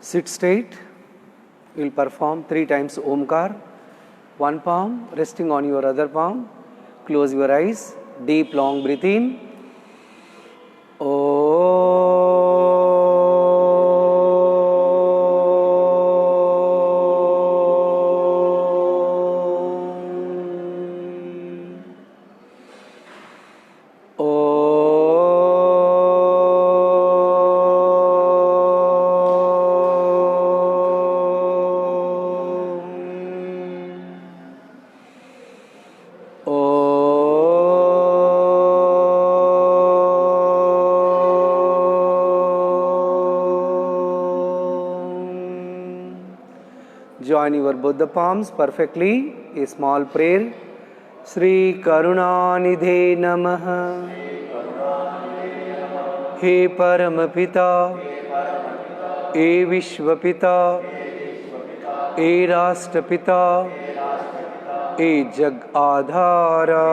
Sit straight. You will perform 3 times Omkar. One palm resting on your other palm. Close your eyes. Deep long breath in. Join your both the palms perfectly. A small prayer. Shri Karunanidhe Namaha. He Paramapita. E Vishwapita. E Rashtrapita. E Jag Adhara.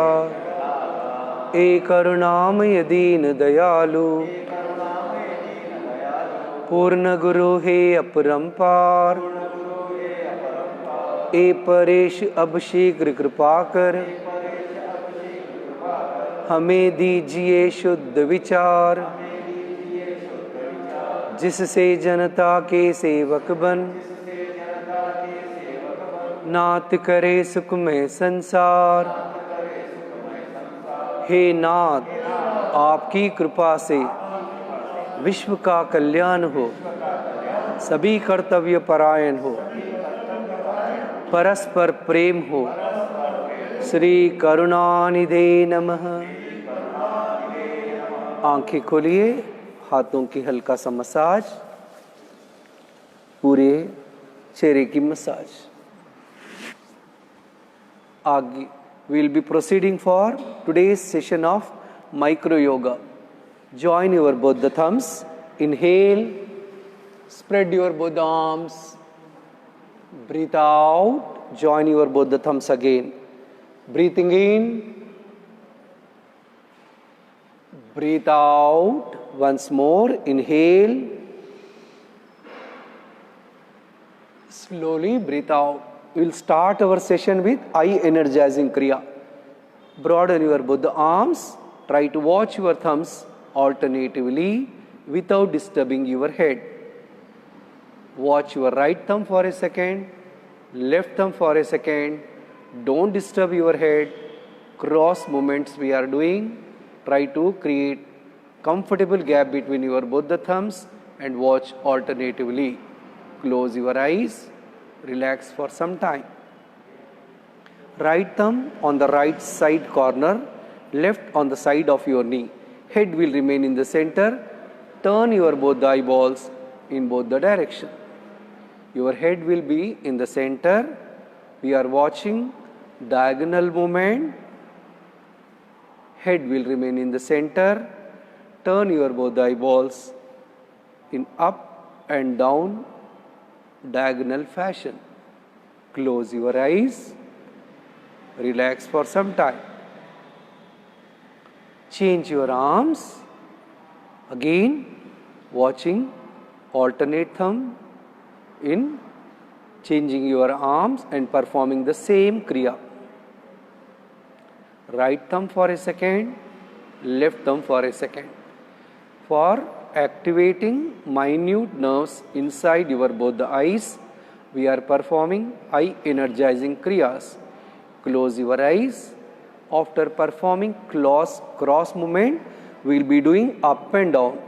E Karunamaya Deen Dayalu. Purna Guru He Aparampar. ए परेश अब शीघ्र कृपा कर हमें दीजिए शुद्ध विचार, जिससे जनता के सेवक बन नाथ करे सुखमय संसार। हे नाथ, आपकी कृपा से विश्व का कल्याण हो, सभी कर्तव्य परायण हो, परस्पर प्रेम हो। श्री करुणानिधे नमः। आंखें खोलिए, हाथों की हल्का सा मसाज, पूरे चेहरे की मसाज। आगे we'll be proceeding for today's session of micro yoga. Join your both the thumbs. Inhale, spread your both the arms. Breathe out, join your both the thumbs again. Breathing in, breathe out. Once more, inhale. Slowly breathe out. We'll start our session with eye energizing kriya. Broaden your both the arms. Try to watch your thumbs alternatively without disturbing your head. Watch your right thumb for a second, left thumb for a second. Don't disturb your head. Cross movements we are doing. Try to create comfortable gap between your both the thumbs and watch alternatively. Close your eyes. Relax for some time. Right thumb on the right side corner, left on the side of your knee. Head will remain in the center. Turn your both the eyeballs in both the direction. Your head will be in the center. We are watching diagonal movement. Head will remain in the center. Turn your both the eyeballs in up and down diagonal fashion. Close your eyes. Relax for some time. Change your arms. Again, watching alternate thumb in changing your arms and performing the same kriya. Right thumb for a second, left thumb for a second. For activating minute nerves inside your both the eyes, we are performing eye energizing kriyas. Close your eyes. After performing cross movement, we will be doing up and down.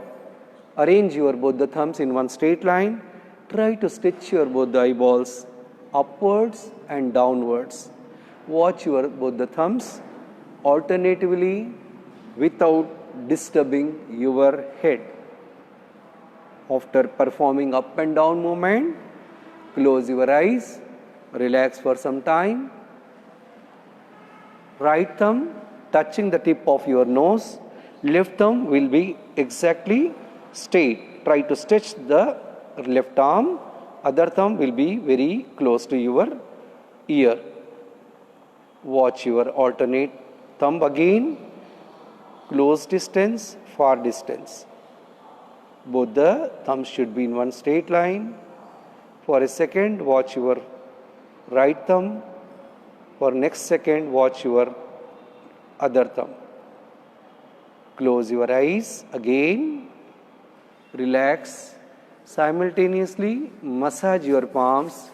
Arrange your both the thumbs in one straight line. Try to stretch your both the eyeballs upwards and downwards. Watch your both the thumbs alternatively without disturbing your head. After performing up and down movement, close your eyes, relax for some time. Right thumb touching the tip of your nose, left thumb will be exactly straight. Try to stretch the left arm, other thumb will be very close to your ear. Watch your alternate thumb again, close distance, far distance. Both the thumbs should be in one straight line. For a second, watch your right thumb. For next second, watch your other thumb. Close your eyes again. Relax. Simultaneously, massage your palms.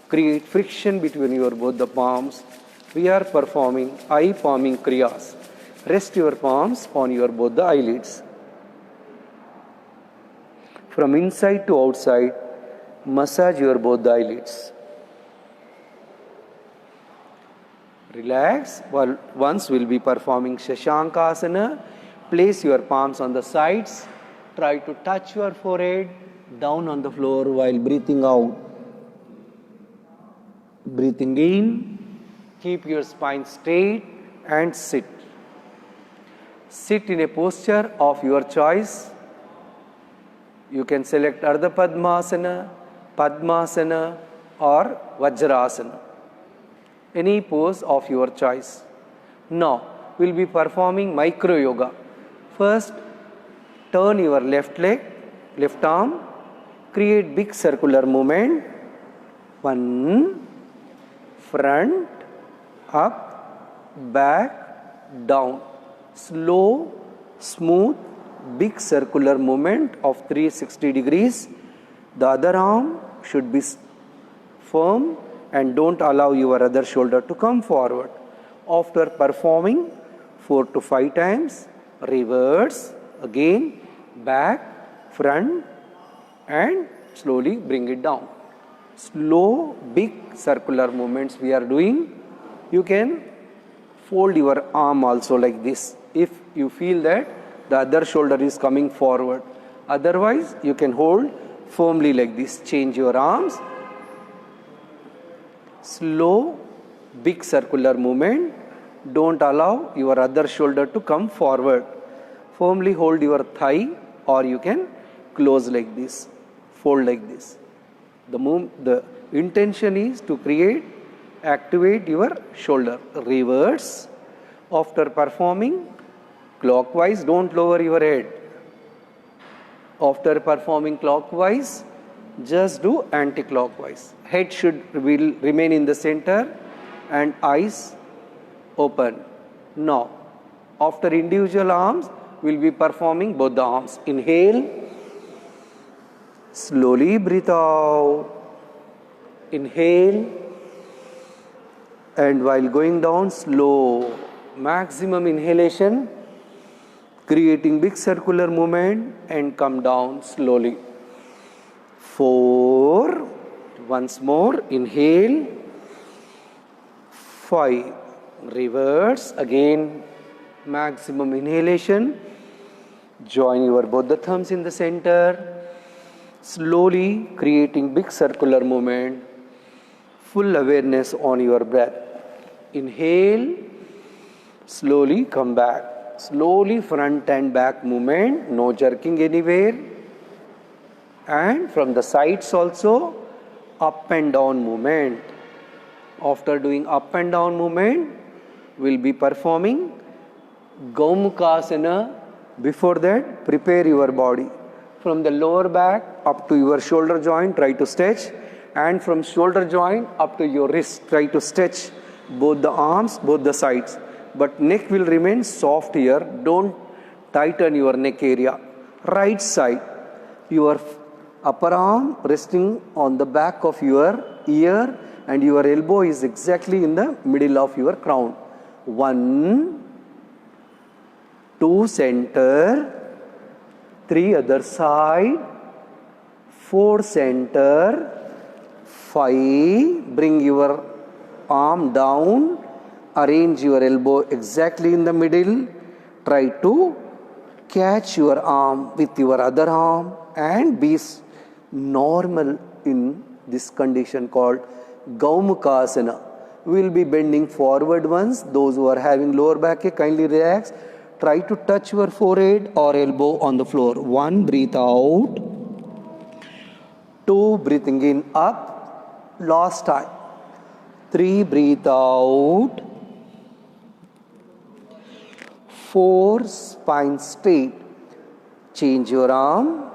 Create friction between your both the palms. We are performing eye palming kriyas. Rest your palms on your both the eyelids. From inside to outside, massage your both the eyelids. Relax. Once we'll be performing Shashankasana. Place your palms on the sides. Try to touch your forehead down on the floor while breathing out. Breathing in, keep your spine straight and sit. Sit in a posture of your choice. You can select Ardha Padmasana, Padmasana or Vajrasana. Any pose of your choice. Now, we'll be performing micro yoga. First, turn your left leg, left arm, create big circular movement. One, front, up, back, down. Slow, smooth, big circular movement of 360 degrees. The other arm should be firm and don't allow your other shoulder to come forward. After performing 4 to 5 times, reverse, again, back, front and slowly bring it down. Slow, big circular movements we are doing. You can fold your arm also like this if you feel that the other shoulder is coming forward. Otherwise, you can hold firmly like this. Change your arms. Slow, big circular movement. Don't allow your other shoulder to come forward. Firmly hold your thigh or you can close like this, fold like this. The intention is to activate your shoulder. Reverse. After performing clockwise, don't lower your head. After performing clockwise, just do anti-clockwise. Head will remain in the center and eyes open. Now, after individual arms, we'll be performing both the arms. Inhale, slowly breathe out. Inhale, and while going down, slow. Maximum inhalation, creating big circular movement and come down slowly. 4, once more, inhale. 5, reverse, again, maximum inhalation. Join your both the thumbs in the center. Slowly creating big circular movement. Full awareness on your breath. Inhale, slowly come back. Slowly front and back movement, no jerking anywhere. And from the sides also, up and down movement. After doing up and down movement, we'll be performing Gaumukasana. Before that, prepare your body. From the lower back up to your shoulder joint, try to stretch. And from shoulder joint up to your wrist, try to stretch both the arms, both the sides. But neck will remain soft here. Don't tighten your neck area. Right side, your upper arm resting on the back of your ear and your elbow is exactly in the middle of your crown. 1, 2 center, 3 other side, 4 center, 5, bring your arm down, arrange your elbow exactly in the middle, try to catch your arm with your other arm and be normal in this condition called Gaumukasana. We will be bending forward once. Those who are having lower back ache, kindly relax. Try to touch your forehead or elbow on the floor. 1, breathe out. 2, breathing in up. Last time. 3, breathe out. 4, spine straight. Change your arm.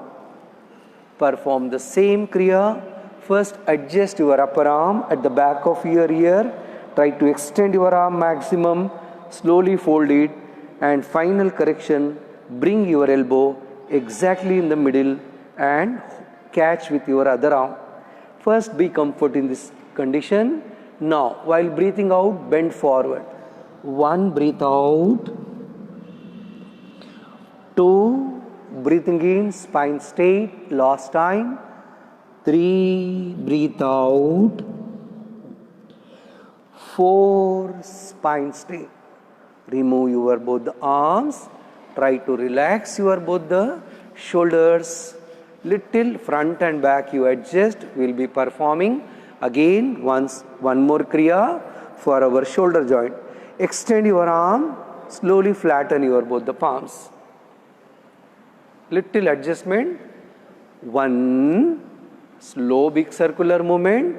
Perform the same kriya First, adjust your upper arm at the back of your ear. Try to extend your arm maximum. Slowly fold it. And final correction, bring your elbow exactly in the middle and catch with your other arm. First, be comfort in this condition. Now, while breathing out, bend forward. 1, breathe out. 2, breathing in, spine straight. Last time. 3, breathe out. 4, spine straight. Remove your both the arms. Try to relax your both the shoulders. Little front and back you adjust. We will be performing again one more kriya for our shoulder joint. Extend your arm. Slowly flatten your both the palms. Little adjustment. 1, slow big circular movement.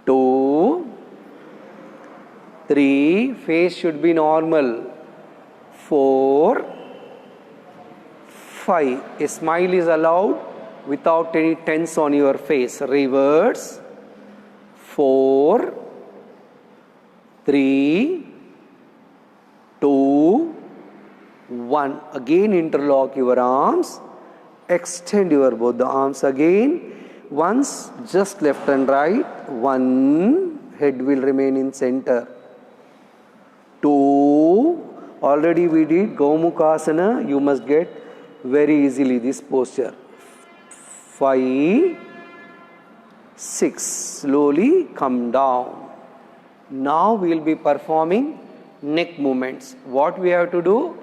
2, 3, face should be normal. 4, 5, a smile is allowed without any tense on your face. Reverse. 4, 3, 2, 1. Again interlock your arms. Extend your both the arms again. Once, just left and right. 1, head will remain in center. 2, already we did Gomukhasana. You must get very easily this posture. 5, 6, slowly come down. Now we will be performing neck movements. What we have to do?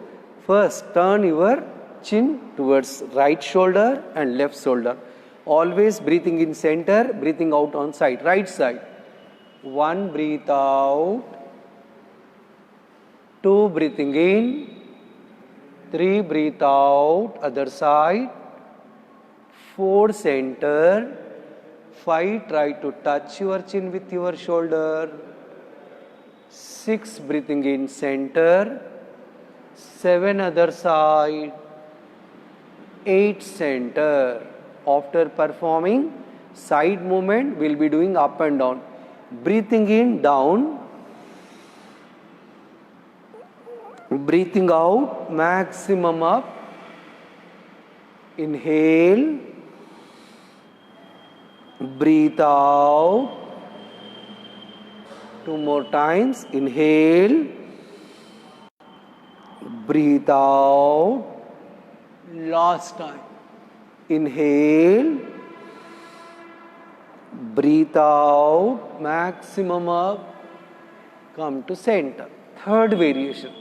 First, turn your chin towards right shoulder and left shoulder. Always breathing in center, breathing out on side, right side. 1, breathe out. 2, breathing in. 3, breathe out, other side. 4, center. 5, try to touch your chin with your shoulder. 6, breathing in center. 7, other side. 8, center. After performing side movement, we will be doing up and down. Breathing in, down. Breathing out, maximum up. Inhale. Breathe out. 2 more times. Inhale. Breathe out. Last time. Inhale. Breathe out. Maximum up. Come to center. Third variation.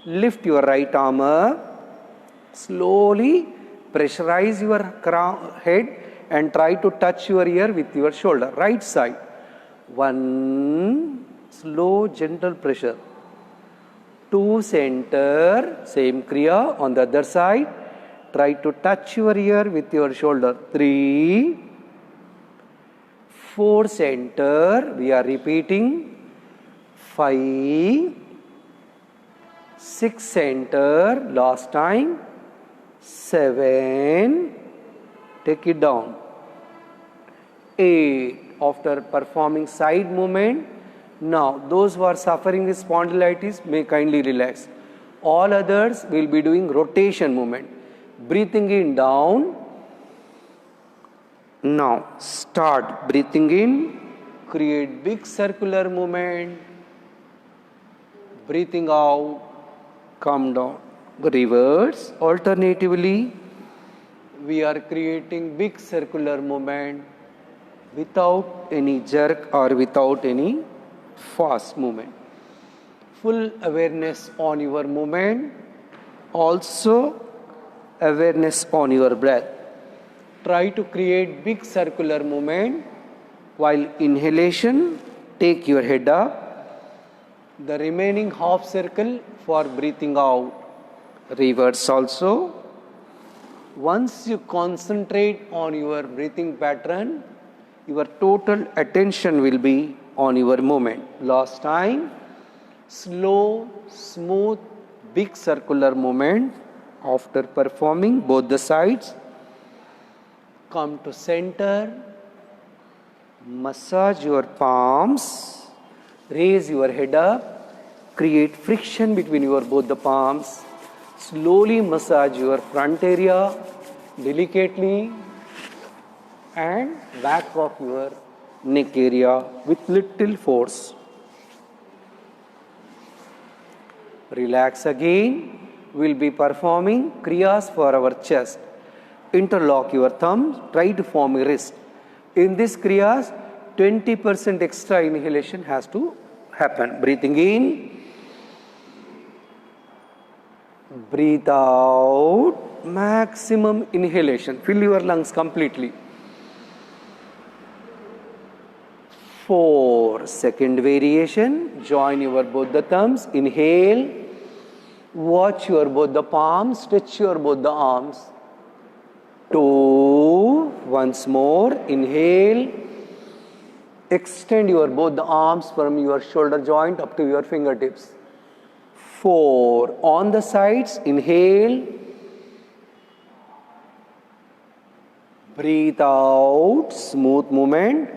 Lift your right arm up. Slowly pressurize your head and try to touch your ear with your shoulder. Right side. 1, slow gentle pressure. 2, center. Same kriya on the other side. Try to touch your ear with your shoulder. 3, 4, center. We are repeating. 5, 6, center. Last time. 7, take it down. 8, after performing side movement. Now, those who are suffering with spondylitis may kindly relax. All others will be doing rotation movement. Breathing in, down. Now, start breathing in. Create big circular movement. Breathing out, come down. Reverse. Alternatively, we are creating big circular movement without any jerk or without any fast movement. Full awareness on your movement. Also, awareness on your breath. Try to create big circular movement. While inhalation, take your head up. The remaining half circle for breathing out. Reverse also. Once you concentrate on your breathing pattern, your total attention will be on your movement. Last time, slow, smooth, big circular movement. After performing both the sides, come to center, Massage your palms, raise your head up, create friction between your both the palms. Slowly massage your front area delicately and back of your neck area with little force. Relax again. We'll be performing kriyas for our chest. Interlock your thumbs, try to form a wrist. In this kriyas, 20% extra inhalation has to happen. Breathing in, breathe out, maximum inhalation. Fill your lungs completely. 4. Second variation, join your both the thumbs, inhale, watch your both the palms, stretch your both the arms. 2. Once more, inhale, extend your both the arms from your shoulder joint up to your fingertips. 4. On the sides, inhale, breathe out, smooth movement.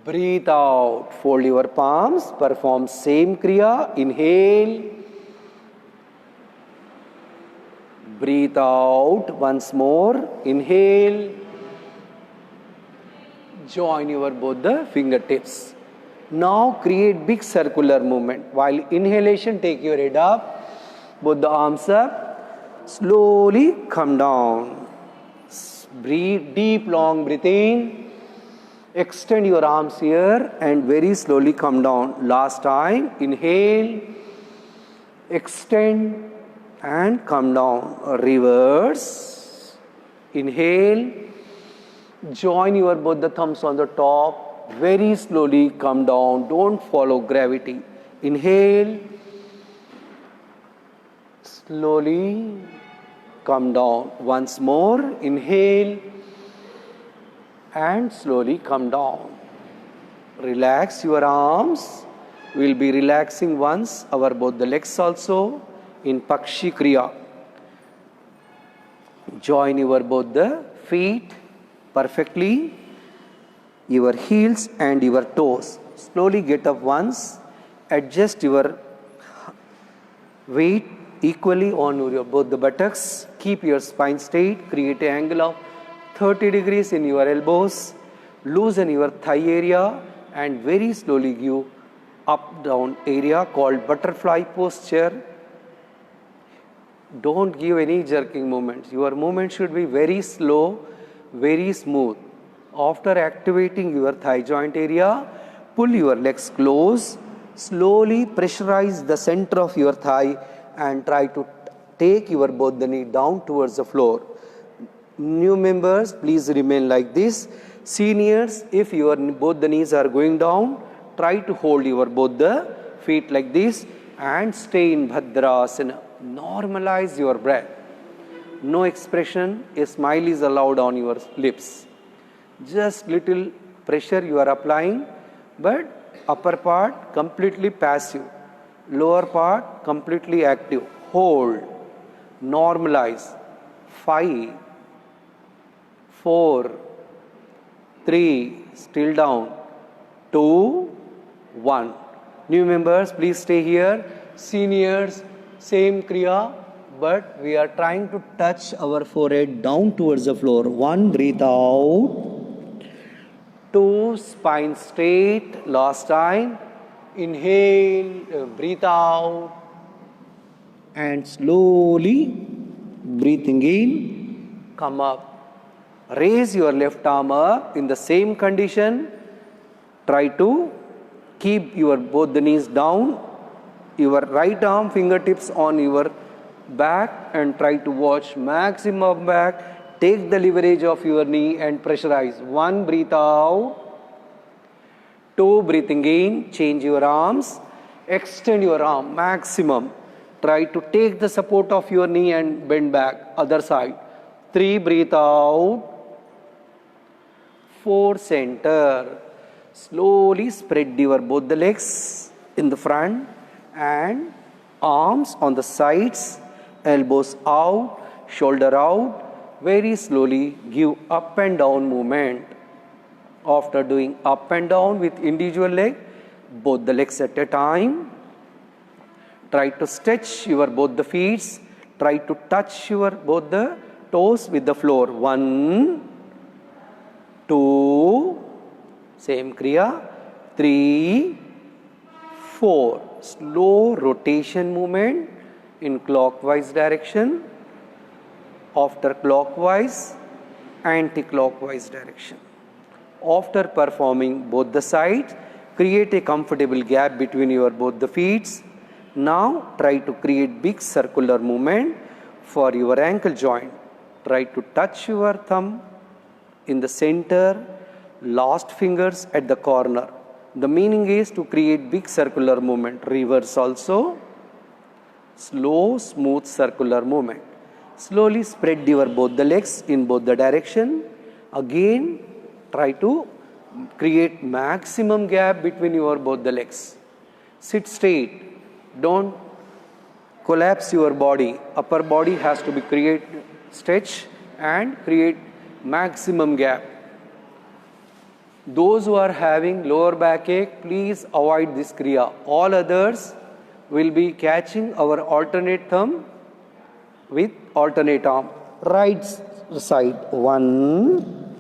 Breathe out, fold your palms, perform same kriya, inhale, breathe out, once more, inhale, join your both the fingertips. Now create big circular movement. While inhalation, take your head up, both the arms up, slowly come down. Breathe deep, long breath in. Extend your arms here and very slowly come down. Last time, inhale, extend and come down. Reverse. Inhale, join your both the thumbs on the top. Very slowly come down. Don't follow gravity. Inhale, slowly come down. Once more, inhale, and slowly come down. Relax your arms. We will be relaxing once our both the legs also in Pakshi Kriya. Join your both the feet perfectly, your heels and your toes. Slowly get up once. Adjust your weight equally on your both the buttocks. Keep your spine straight. Create an angle of 30 degrees in your elbows, loosen your thigh area and very slowly give up down area called butterfly posture. Don't give any jerking movements. Your movement should be very slow, very smooth. After activating your thigh joint area, pull your legs close, slowly pressurize the center of your thigh and try to take your both the knee down towards the floor. New members, please remain like this. Seniors, if your both the knees are going down, try to hold your both the feet like this and stay in Bhadrasana. Normalize your breath. No expression, a smile is allowed on your lips. Just little pressure you are applying, but upper part completely passive, lower part completely active. Hold, normalize. 5, 4, 3, still down, 2, 1. New members, please stay here. Seniors, same kriya, but we are trying to touch our forehead down towards the floor. 1, breathe out. 2, spine straight. Last time, inhale, breathe out. And slowly, breathing in, come up. Raise your left arm up in the same condition. Try to keep your both the knees down. Your right arm fingertips on your back and try to watch maximum back. Take the leverage of your knee and pressurize. 1, breathe out. 2, breathing in. Change your arms. Extend your arm maximum. Try to take the support of your knee and bend back. Other side. 3, breathe out. 4, center. Slowly spread your both the legs in the front and arms on the sides, elbows out, shoulder out. very slowly give up and down movement. After doing up and down with individual leg, both the legs at a time, try to stretch your both the feet, try to touch your both the toes with the floor. 1, 2, same kriya, 3, 4. Slow rotation movement in clockwise direction, after clockwise, anti-clockwise direction. After performing both the sides, create a comfortable gap between your both the feet. Now try to create big circular movement for your ankle joint. Try to touch your thumb in the center, last fingers at the corner. The meaning is to create big circular movement. Reverse also, slow, smooth circular movement. Slowly spread your both the legs in both the direction. Again, try to create maximum gap between your both the legs. Sit straight. Don't collapse your body. Upper body has to be stretch and create maximum gap. Those who are having lower backache, please avoid this kriya. All others will be catching our alternate thumb with alternate arm. Right side, 1,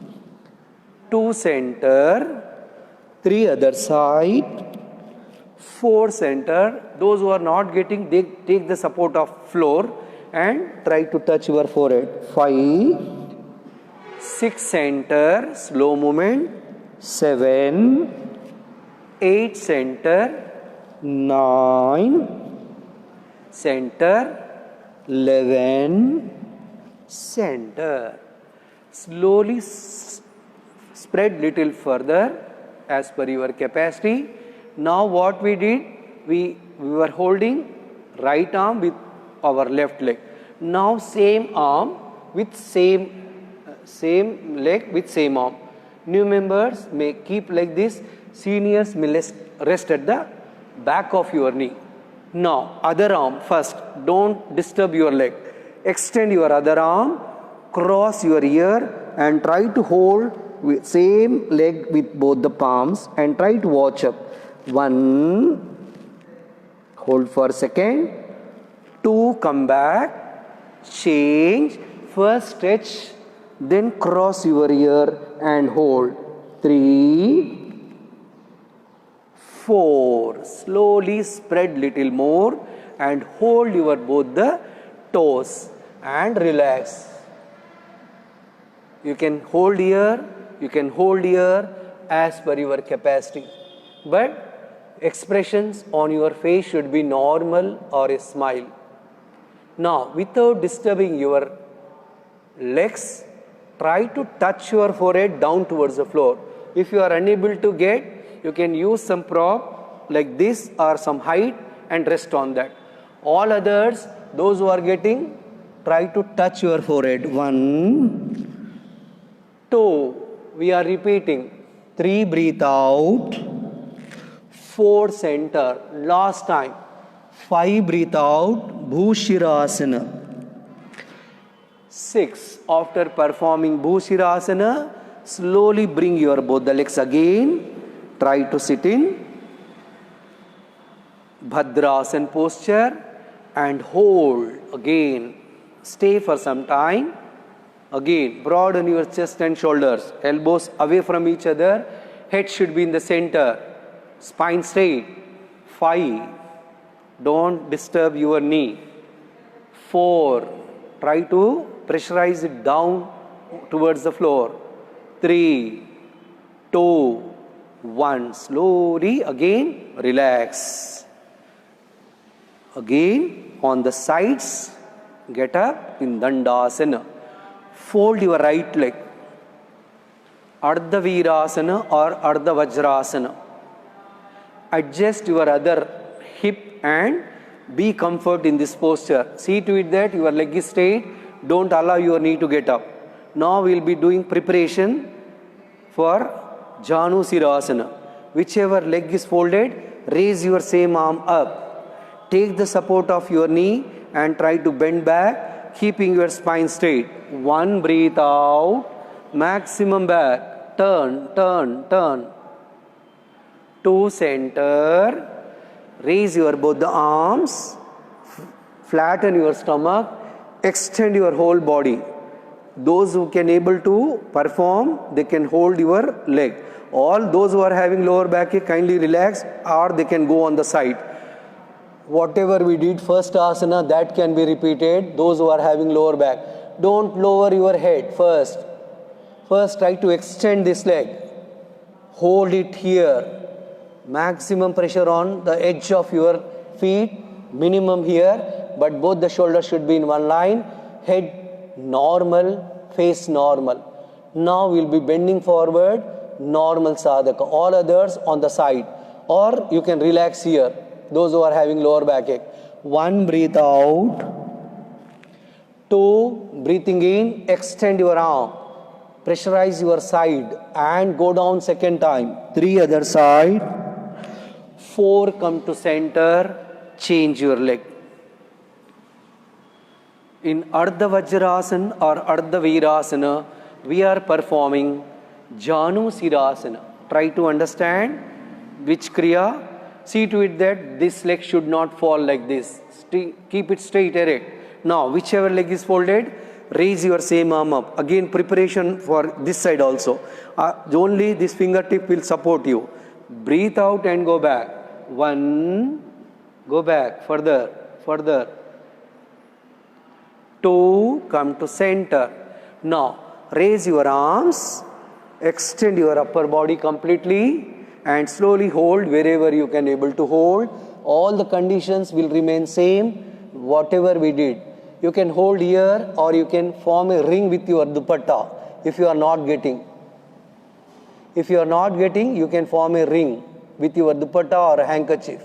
2 center, 3 other side, 4 center. Those who are not getting, they take the support of floor and try to touch your forehead. 5, 6 center, slow movement, 7, 8 center, 9 center, 11 center. Slowly spread little further as per your capacity. Now what we did, we were holding right arm with our left leg. Now same arm with same leg with same arm. New members may keep like this. Seniors may rest at the back of your knee. Now other arm first. Don't disturb your leg. Extend your other arm, cross your ear and try to hold with same leg with both the palms and try to watch up. 1, hold for a second. 2, come back, change, first stretch, then cross your ear and hold. 3, 4, slowly spread little more and hold your both the toes and relax. You can hold here, you can hold here as per your capacity. But expressions on your face should be normal or a smile. Now, without disturbing your legs, try to touch your forehead down towards the floor. If you are unable to get, you can use some prop like this or some height and rest on that. All others, those who are getting, try to touch your forehead. 1, 2, we are repeating. 3, breathe out. 4, center, last time. 5, breathe out, Bhushirasana. 6, after performing Bhushirasana, slowly bring your both the legs again. Try to sit in Bhadrasana posture and hold again. Stay for some time. Again, broaden your chest and shoulders. Elbows away from each other. Head should be in the center. Spine straight. 5, don't disturb your knee. 4, try to pressurize it down towards the floor. 3, 2, 1, slowly again relax. Again on the sides, get up in Dandasana. Fold your right leg. Ardha Virasana or Ardha Vajrasana. Adjust your other hip and be comfort in this posture. See to it that your leg is straight. Don't allow your knee to get up. Now we will be doing preparation for Janu Sirasana. Whichever leg is folded, raise your same arm up. Take the support of your knee and try to bend back. keeping your spine straight. One, breathe out, maximum back, turn, turn, turn. To center, raise your both the arms, flatten your stomach, extend your whole body. Those who can able to perform, they can hold your leg. All those who are having lower backache, kindly relax, or they can go on the side. Whatever we did first asana, that can be repeated. Those who are having lower back, don't lower your head first. First try to extend this leg. Hold it here. Maximum pressure on the edge of your feet, minimum here, but both the shoulders should be in one line. Head normal, face normal. Now we'll be bending forward, normal sadhaka. All others on the side. Or you can relax here, those who are having lower backache. One, breathe out. Two, breathing in, extend your arm. Pressurize your side and go down second time. Three, other side. Four, come to center, change your leg. In Ardha Vajrasana or Ardha Virasana, we are performing Janu Sirasana. Try to understand which Kriya. See to it that this leg should not fall like this. Keep it straight erect. Now, whichever leg is folded, raise your same arm up. Again, preparation for this side also. Only this fingertip will support you. Breathe out and go back. One, go back, further, further. Two, come to center. Now, raise your arms, extend your upper body completely and slowly hold wherever you can able to hold. All the conditions will remain same, whatever we did. You can hold here or you can form a ring with your dupatta if you are not getting. If you are not getting, you can form a ring with your dupatta or a handkerchief.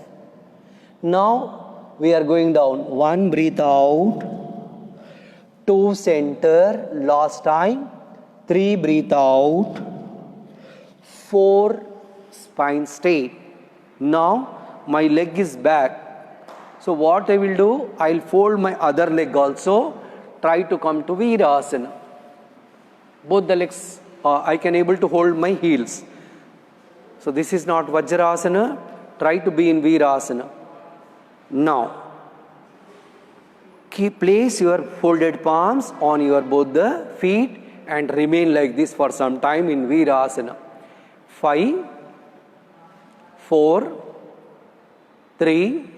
Now we are going down. One, breathe out. Two, center, last time. Three, breathe out. Four, spine straight. Now my leg is back. So what I will do, I will fold my other leg also. Try to come to Virasana. Both the legs, I can able to hold my heels. So this is not Vajrasana. Try to be in Virasana. Now, place your folded palms on your both the feet and remain like this for some time in Virasana. 5, 4, 3,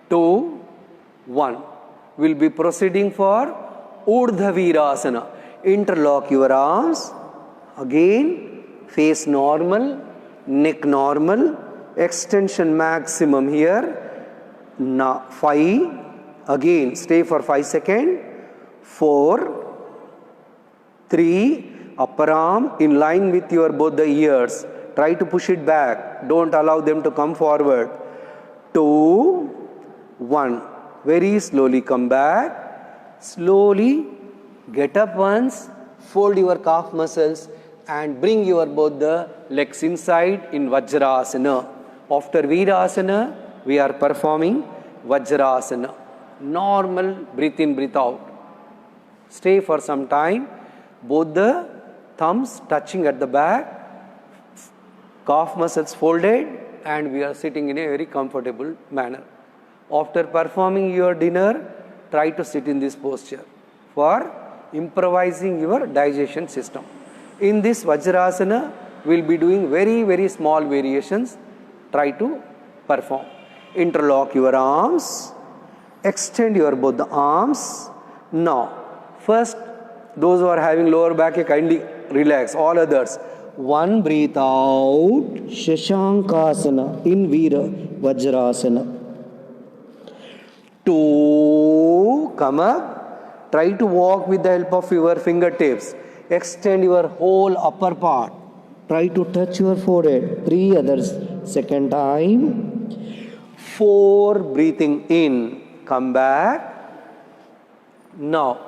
2, 1. We'll be proceeding for Urdhva Virasana. Interlock your arms. Again. Face normal, neck normal, extension maximum here. Now 5, again stay for 5 seconds. 4, 3, upper arm in line with your both the ears. Try to push it back. Don't allow them to come forward. 2, 1. Very slowly come back. Slowly get up once. Fold your calf muscles and bring your both the legs inside in Vajrasana. After Virasana, we are performing Vajrasana. Normal breathe in, breathe out. Stay for some time. Both the thumbs touching at the back, calf muscles folded, and we are sitting in a very comfortable manner. After performing your dinner, try to sit in this posture for improvising your digestion system. In this Vajrasana, we will be doing very, very small variations. Try to perform. Interlock your arms. Extend your both the arms. Now, first, those who are having lower back, kindly relax. All others. One, breathe out. Shashankasana in Vira Vajrasana. Two, come up. Try to walk with the help of your fingertips. Extend your whole upper part. Try to touch your forehead. 3 others. Second time. 4, breathing in. Come back. Now,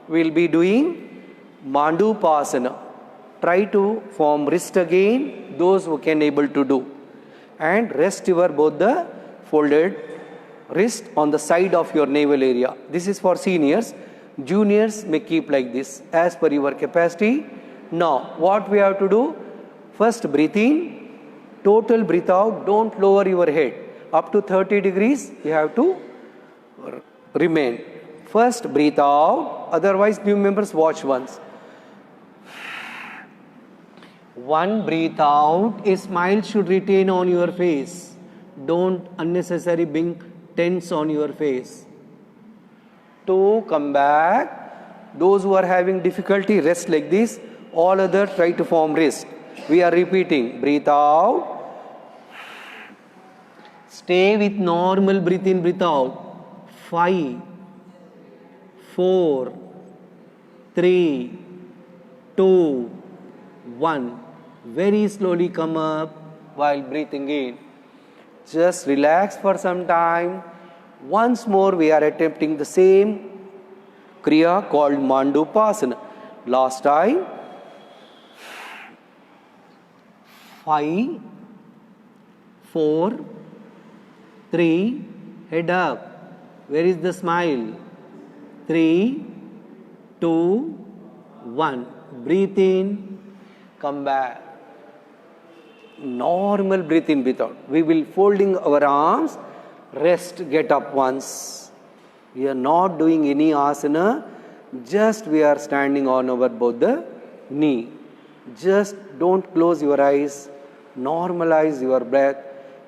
we will be doing Mandupasana. Try to form wrist again, those who can able to do. And rest your both the folded wrist on the side of your navel area. This is for seniors. Juniors may keep like this as per your capacity. Now, what we have to do? First, breathe in, total breathe out, don't lower your head. Up to 30 degrees, you have to remain. First, breathe out, otherwise, new members watch once. One breathe out, a smile should retain on your face. Don't unnecessarily bring tense on your face. Two, come back. Those who are having difficulty, rest like this. All others try to form wrist. We are repeating. Breathe out. Stay with normal breathe in, breathe out. 5, 4, 3, 2, 1. Very slowly come up while breathing in. Just relax for some time. Once more we are attempting the same Kriya called Mandupasana. Last time. 5, 4, 3, head up. Where is the smile? 3, 2, 1. Breathe in, come back. Normal breathe in, breathe out. We will folding our arms, rest, get up once. We are not doing any asana, just we are standing on our both the knee. Just don't close your eyes, normalize your breath,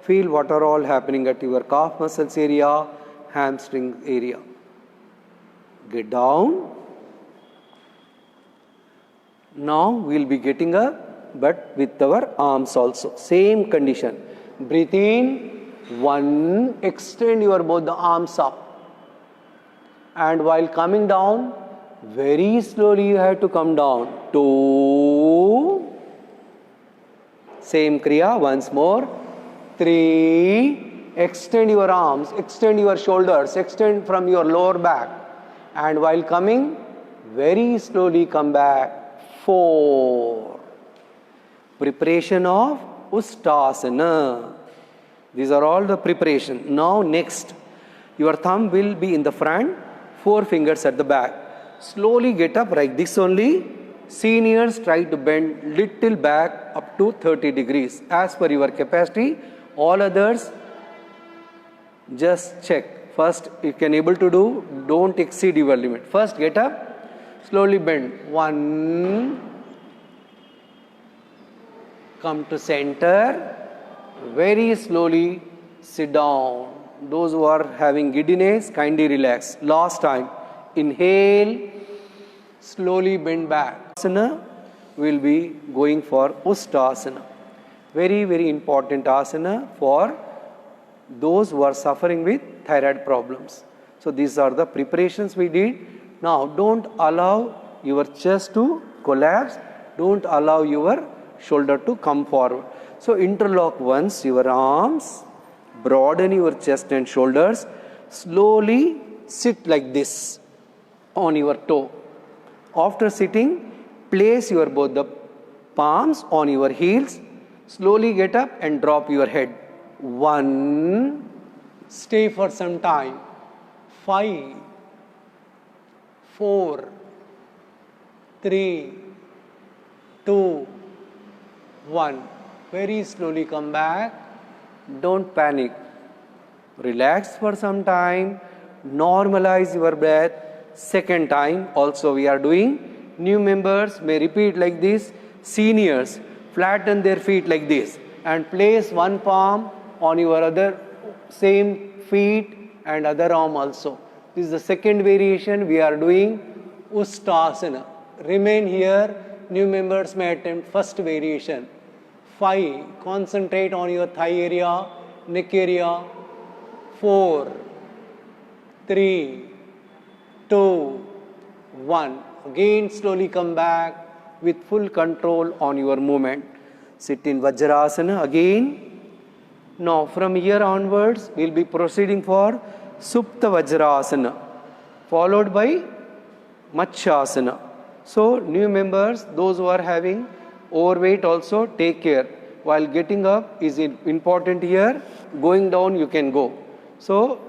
feel what are all happening at your calf muscles area, hamstring area. Get down. Now we will be getting up, but with our arms also. Same condition. Breathe in, 1, extend your both the arms up. And while coming down, very slowly you have to come down. 2, same Kriya, once more. 3, extend your arms, extend your shoulders, extend from your lower back. And while coming, very slowly come back. 4. Preparation of Uttasana. These are all the preparation. Now next, your thumb will be in the front, 4 fingers at the back. Slowly get up like this only. Seniors try to bend little back up to 30 degrees as per your capacity. All others just check. First you can able to do, don't exceed your limit. First get up, slowly bend. 1, come to center, very slowly sit down. Those who are having giddiness, kindly relax. Last time, inhale, slowly bend back. Asana will be going for Uttasana. Very, very important asana for those who are suffering with thyroid problems. So these are the preparations we did. Now don't allow your chest to collapse. Don't allow your shoulder to come forward. So interlock once your arms, broaden your chest and shoulders. Slowly sit like this on your toe. After sitting, place your both the palms on your heels. Slowly get up and drop your head. 1, stay for some time. 5, 4, 3, 2, 1. Very slowly come back. Don't panic. Relax for some time. Normalize your breath. Second time also we are doing. New members may repeat like this. Seniors flatten their feet like this and place one palm on your other same feet and other arm also. This is the second variation we are doing Uttasana. Remain here. New members may attempt first variation. 5. Concentrate on your thigh area, neck area. 4, 3, 2, 1. Again slowly come back with full control on your movement. Sit in Vajrasana again. Now from here onwards we will be proceeding for Supta Vajrasana followed by Matsyasana. So new members, those who are having overweight also take care. While getting up is important here. Going down you can go. So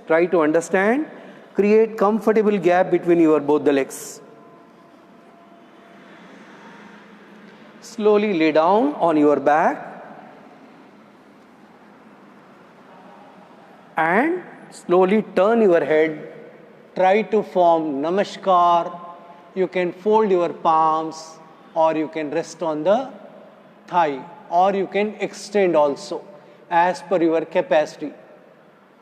try to understand. Create comfortable gap between your both the legs. Slowly lay down on your back and slowly turn your head. Try to form Namaskar. You can fold your palms or you can rest on the thigh or you can extend also as per your capacity.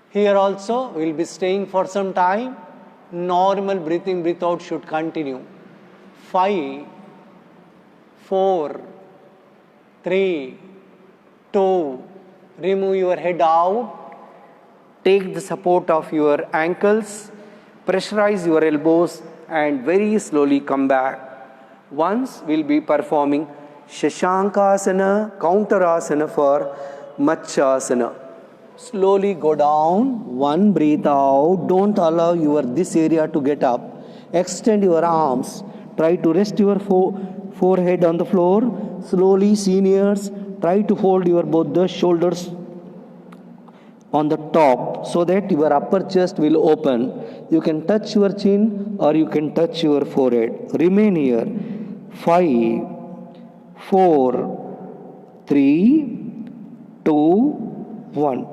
Here also we will be staying for some time. Normal breathing, breath out should continue. 5, 4, 3, 2, remove your head out. Take the support of your ankles, pressurize your elbows and very slowly come back. Once we will be performing Shashankasana, Counterasana for Matsyasana. Slowly go down, one breathe out, don't allow this area to get up. Extend your arms, try to rest your forehead on the floor. Slowly seniors, try to hold your both the shoulders on the top so that your upper chest will open. You can touch your chin or you can touch your forehead. Remain here. 5, 4, 3, 2, 1.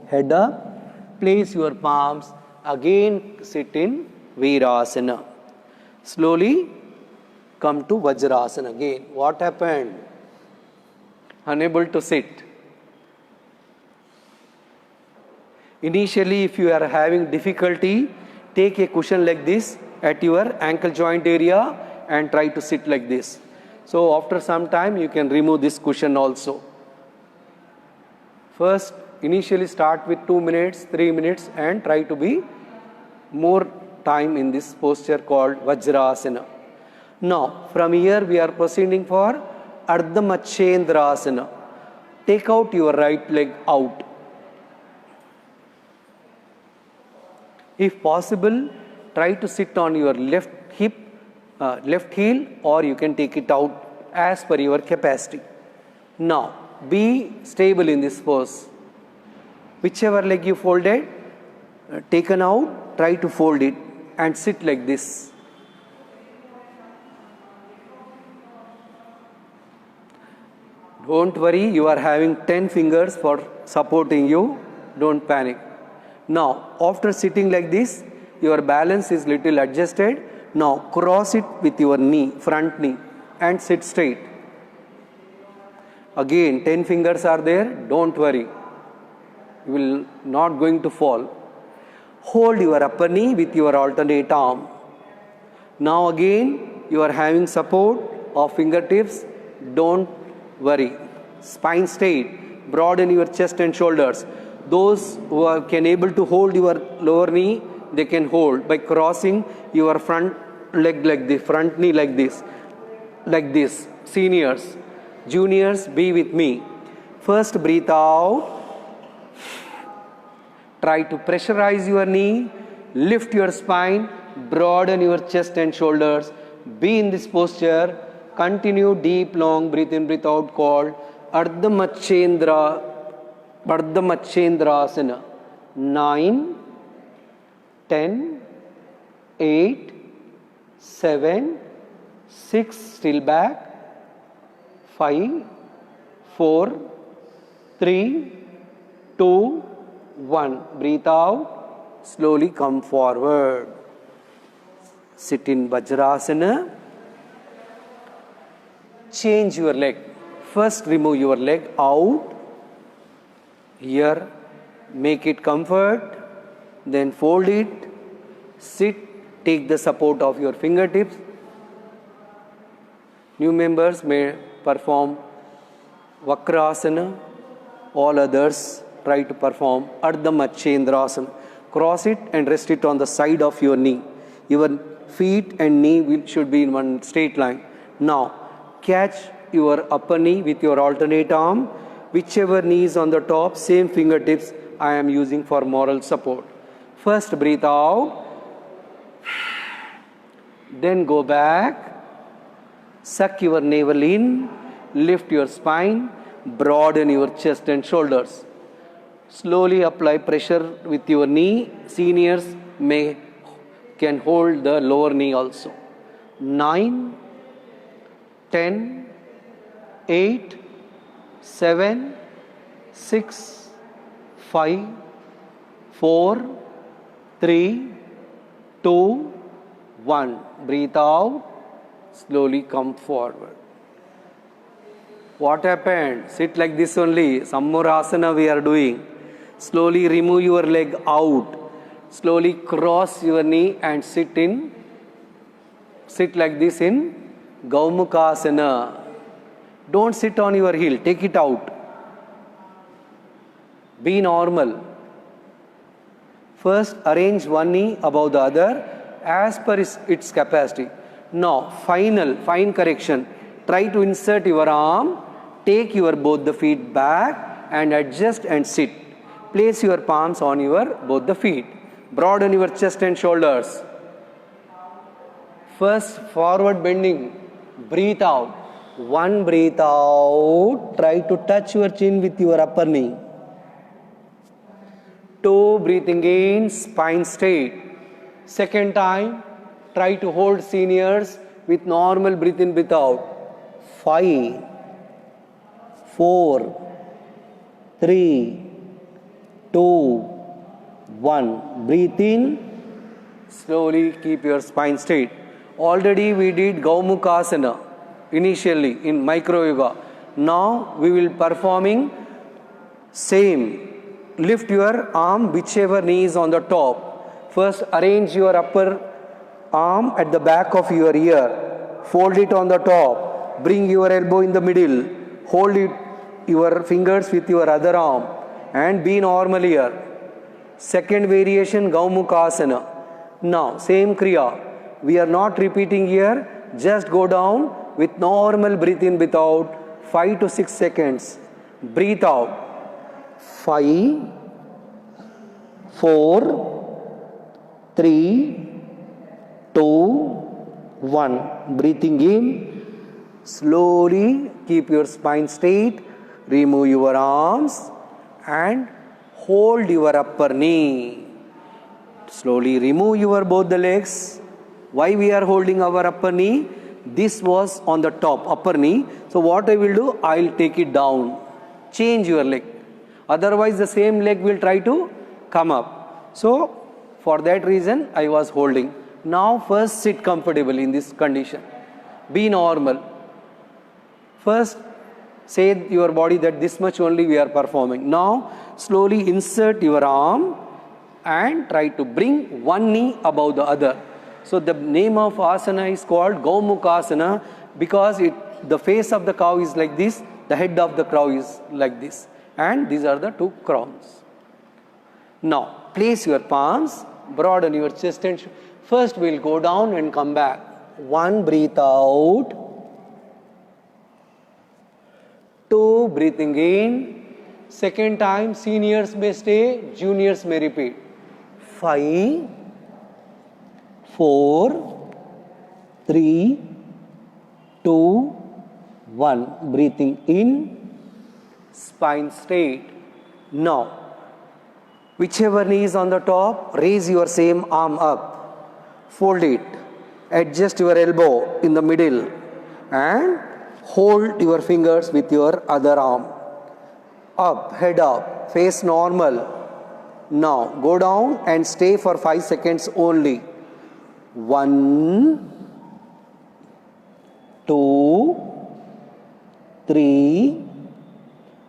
Head up, place your palms, again sit in Virasana. Slowly come to Vajrasana again. What happened? Unable to sit. Initially, if you are having difficulty, take a cushion like this at your ankle joint area and try to sit like this. So after some time, you can remove this cushion also. First, initially start with 2 minutes, 3 minutes and try to be more time in this posture called Vajrasana. Now, from here we are proceeding for Ardha Matsyendrasana. Take out your right leg out. If possible, try to sit on your left hip, left heel or you can take it out as per your capacity. Now, be stable in this pose. Whichever leg you folded, taken out, try to fold it and sit like this. Don't worry, you are having 10 fingers for supporting you. Don't panic. Now, after sitting like this, your balance is little adjusted. Now, cross it with your knee, front knee and sit straight. Again, 10 fingers are there. Don't worry. You will not going to fall. Hold your upper knee with your alternate arm. Now again, you are having support of fingertips. Don't worry. Spine straight. Broaden your chest and shoulders. Those who can able to hold your lower knee, they can hold by crossing your front leg like this, front knee like this. Like this. Seniors, juniors, be with me. First breathe out. Try to pressurize your knee, lift your spine, broaden your chest and shoulders. Be in this posture. Continue deep, long breath in, breath out called Ardha Matsyendrasana. 9, 10, 8, 7, 6, still back. 5, 4, 3, 2, 1. Breathe out. Slowly come forward. Sit in Vajrasana. Change your leg. First remove your leg out. Here. Make it comfort. Then fold it. Sit. Take the support of your fingertips. New members may perform Vakrasana. All others try to perform Ardha Matsyendrasana. Cross it and rest it on the side of your knee. Your feet and knee should be in one straight line. Now, catch your upper knee with your alternate arm. Whichever knee is on the top, same fingertips I am using for moral support. First breathe out. Then go back. Suck your navel in. Lift your spine. Broaden your chest and shoulders. Slowly apply pressure with your knee. Seniors may can hold the lower knee also. 9, 10, 8, 7, 6, 5, 4, 3, 2, 1. Breathe out. Slowly come forward. What happened? Sit like this only. Some more asana we are doing. Slowly remove your leg out. Slowly cross your knee and sit like this in Gaumukhasana. Don't sit on your heel. Take it out. Be normal. First, arrange one knee above the other as per its capacity. Now, fine correction. Try to insert your arm. Take your both the feet back and adjust and sit. Place your palms on your both the feet. Broaden your chest and shoulders. First, forward bending. Breathe out. One breathe out. Try to touch your chin with your upper knee. 2, breathing in, spine straight. Second time, try to hold seniors with normal breath in, breath out. 5, 4, 3, 2, 1. Breathe in. Slowly keep your spine straight. Already we did Gaumukhasana initially in micro yoga. Now we will performing same. Lift your arm whichever knee is on the top. First arrange your upper arm at the back of your ear. Fold it on the top. Bring your elbow in the middle. Hold it, your fingers with your other arm and be normal here. Second variation Gaumukhasana. Now same kriya. We are not repeating here. Just go down with normal breathe in, breathe out. 5 to 6 seconds. Breathe out. 5, 4, 3, 2, 1. Breathing in. Slowly keep your spine straight. Remove your arms and hold your upper knee. Slowly remove your both the legs. Why we are holding our upper knee? This was on the top, upper knee. So what I will do? I will take it down. Change your leg. Otherwise the same leg will try to come up. So for that reason I was holding. Now first sit comfortably in this condition. Be normal. First say your body that this much only we are performing. Now slowly insert your arm and try to bring one knee above the other. So the name of asana is called Gaumukhasana because the face of the cow is like this, the head of the cow is like this, and these are the two crowns. Now place your palms, broaden your chest and first we will go down and come back. One breathe out. 2, breathing in. Second time, seniors may stay, juniors may repeat. 5, 4, 3, 2, 1. Breathing in, spine straight. Now, whichever knee is on the top, raise your same arm up. Fold it. Adjust your elbow in the middle and hold your fingers with your other arm. Up, head up, face normal. Now, go down and stay for 5 seconds only. 1, 2, 3,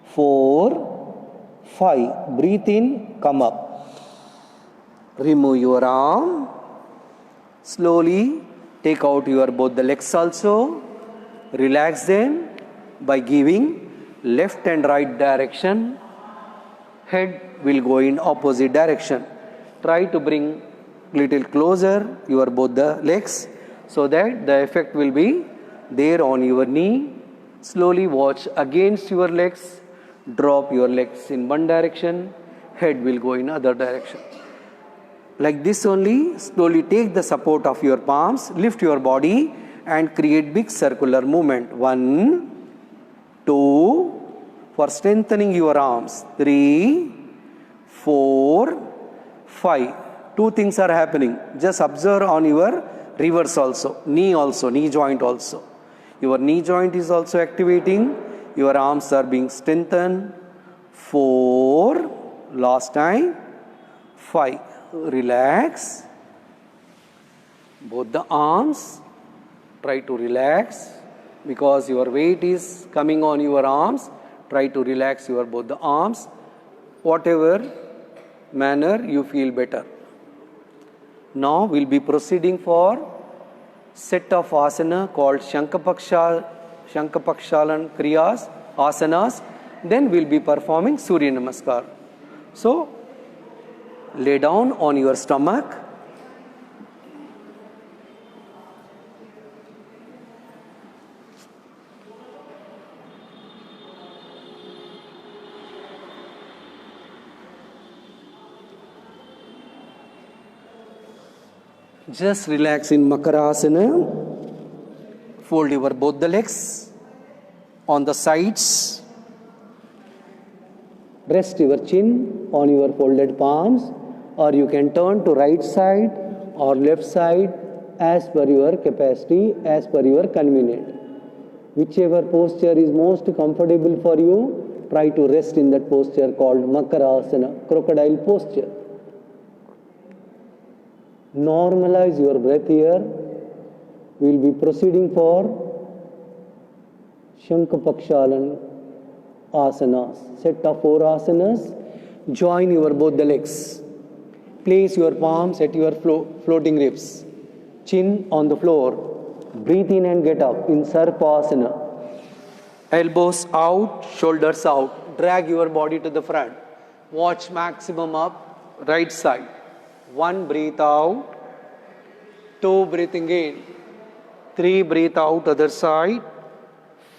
4, 5. Breathe in, come up. Remove your arm. Slowly take out your both the legs also. Relax them by giving left and right direction. Head will go in opposite direction. Try to bring little closer your both the legs so that the effect will be there on your knee. Slowly watch against your legs. Drop your legs in one direction. Head will go in other direction. Like this only, slowly take the support of your palms, lift your body and create big circular movement. 1, 2, for strengthening your arms. 3, 4, 5. Two things are happening. Just observe on your reverse also, knee joint also. Your knee joint is also activating. Your arms are being strengthened. 4, last time, 5. Relax. Both the arms, try to relax because your weight is coming on your arms. Try to relax your both the arms. Whatever manner you feel better. Now we'll be proceeding for set of asana called Shankapakshalan Kriyas, asanas. Then we'll be performing Surya Namaskar. So, lay down on your stomach. Just relax in Makarasana. Fold your both the legs on the sides. Rest your chin on your folded palms, or you can turn to right side or left side as per your capacity, as per your convenience. Whichever posture is most comfortable for you, try to rest in that posture called Makarasana, crocodile posture. Normalize your breath here. We will be proceeding for Shankapakshalan asanas. Set of 4 asanas. Join your both the legs. Place your palms at your floating ribs. Chin on the floor. Breathe in and get up in Sarpasana. Elbows out, shoulders out. Drag your body to the front. Watch maximum up, right side. 1, breathe out. 2, breathing in. 3, breathe out, other side.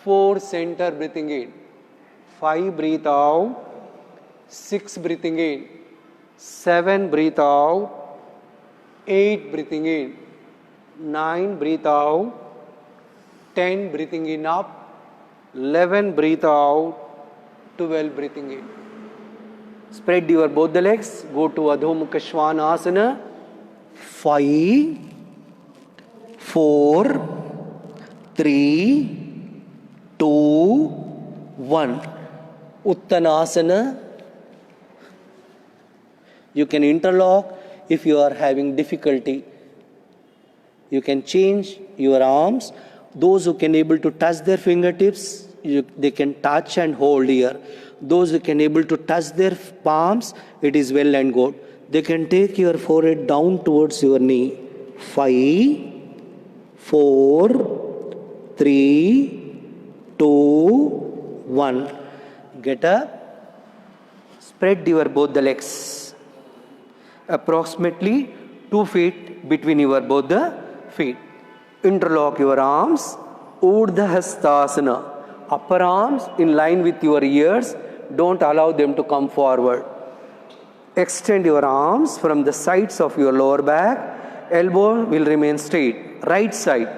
4, center, breathing in. 5, breathe out. 6, breathing in. 7, breathe out. 8, breathing in. 9, breathe out. 10, breathing in up. 11, breathe out. 12, breathing in. Spread your both the legs. Go to Adho Mukha Svanasana. 5, 4, 3, 2, 1. Uttanasana. You can interlock if you are having difficulty. You can change your arms. Those who can able to touch their fingertips, they can touch and hold here. Those who can able to touch their palms, it is well and good. They can take your forehead down towards your knee. 5, 4, 3, 2, 1. Get up. Spread your both the legs. Approximately 2 feet between your both the feet. Interlock your arms. Urdhva Hastasana. Upper arms in line with your ears. Don't allow them to come forward. Extend your arms from the sides of your lower back. Elbow will remain straight. Right side.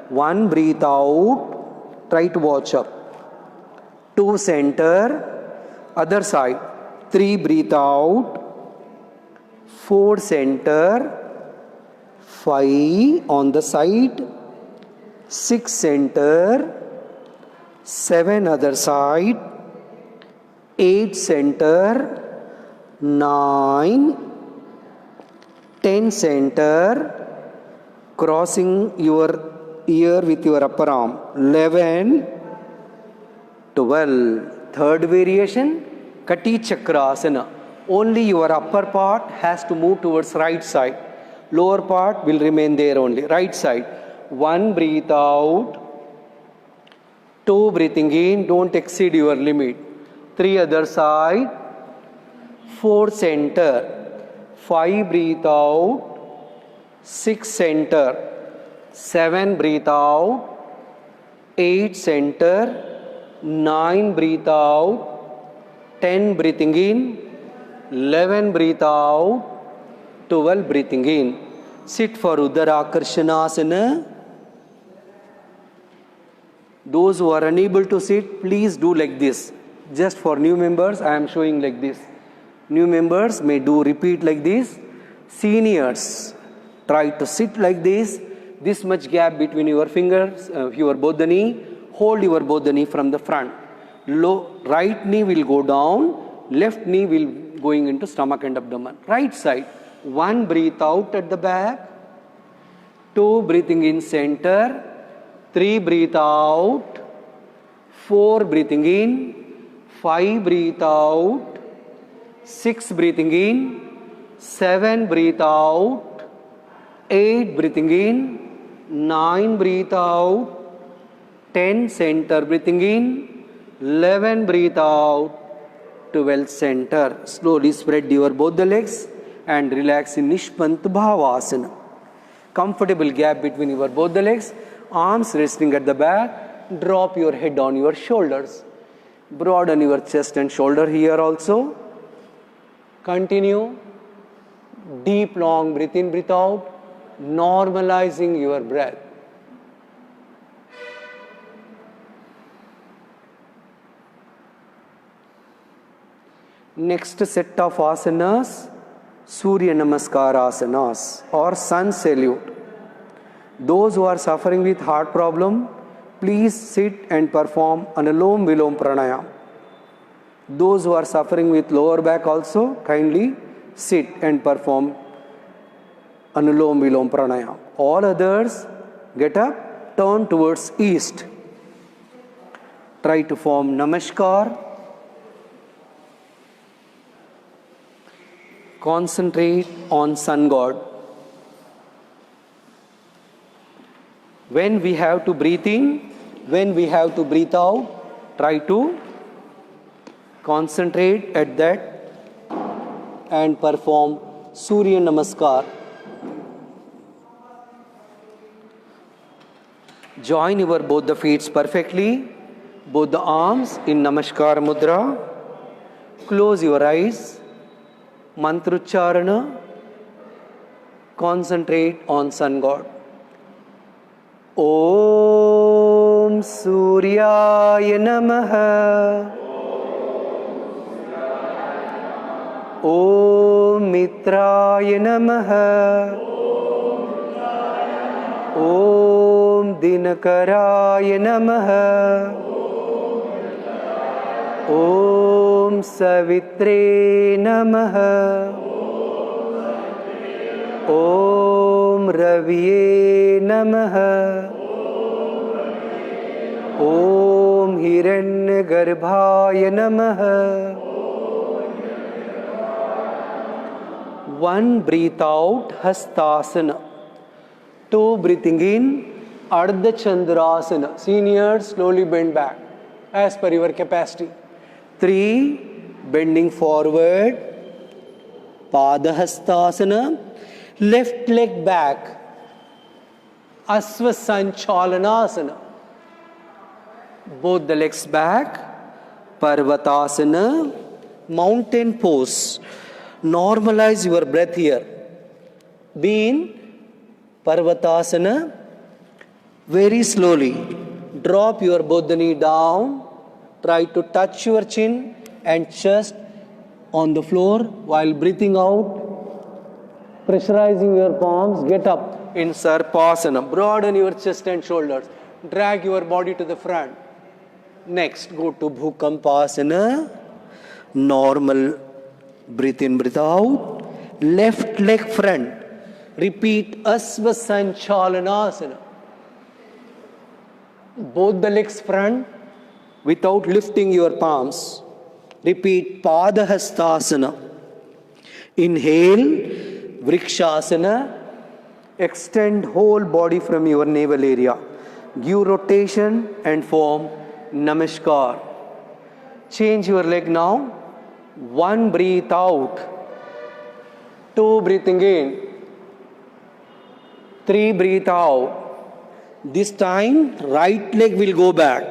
1, breathe out. Try to watch up. 2, center. Other side. 3, breathe out. 4, center. 5 on the side. 6, center. 7, other side. 8, center. 9, 10, center. Crossing your ear with your upper arm. 11, 12. Third variation, Kati Chakrasana. Only your upper part has to move towards right side. Lower part will remain there only. Right side. 1, breathe out. 2, breathing in. Don't exceed your limit. 3, other side. 4, center. 5, breathe out. 6, center. 7, breathe out. 8, center. 9, breathe out. 10, breathing in. 11, breathe out. 12, breathing in. Sit for Uddara Karshanasana. Those who are unable to sit, please do like this. Just for new members, I am showing like this. New members may do repeat like this. Seniors, try to sit like this. This much gap between your fingers, your both the knee. Hold your both the knee from the front. Right knee will go down. Left knee will going into stomach and abdomen. Right side. 1 breathe out at the back. 2 breathing in center. 3 breathe out. 4 breathing in. 5 breathe out. 6 breathing in. 7 breathe out. 8 breathing in. 9 breathe out. 10 center breathing in. 11 breathe out. 12 center. Slowly spread your both the legs and relax in Nishpant Bhavasana. Comfortable gap between your both the legs. Arms resting at the back. Drop your head on your shoulders. Broaden your chest and shoulder here also. Continue. Deep long breath in, breath out. Normalizing your breath. Next set of asanas, Surya Namaskar asanas or sun salute. Those who are suffering with heart problem, please sit and perform Anulom Vilom Pranayam. Those who are suffering with lower back also, kindly sit and perform Anulom Vilom Pranayam. All others, get up, turn towards east. Try to form Namaskar. Concentrate on Sun God. When we have to breathe in, when we have to breathe out, try to concentrate at that and perform Surya Namaskar. Join your both the feet perfectly, both the arms in Namaskar Mudra. Close your eyes. Mantrucharana. Concentrate on Sun God. Om Suryaya Namaha. Om Mitraya Namaha. Om Dinakaraya Namaha. Om Savitre Namaha. Om Raviye Namaha. Om Hiranyagarbhaya Namaha. One breathe out, Hastasana. 2 breathing in, Ardha Chandrasana. Seniors, slowly bend back as per your capacity. 3 bending forward, Padahastasana. Left leg back, Asvasanchalanasana. Both the legs back, Parvatasana. Mountain pose. Normalize your breath here. Be in Parvatasana. Very slowly drop your both the knee down. Try to touch your chin and chest on the floor while breathing out. Pressurizing your palms. Get up in Sarpasana. Broaden your chest and shoulders. Drag your body to the front. Next, go to Bhukampasana. Normal breathe in, breathe out. Left leg front. Repeat Asvasanchalanasana. Both the legs front without lifting your palms. Repeat Padahastasana. Inhale Vrikshasana. Extend whole body from your navel area. Give rotation and form Namaskar. Change your leg now. 1 breathe out. 2 breathing in. 3 breathe out. This time right leg will go back.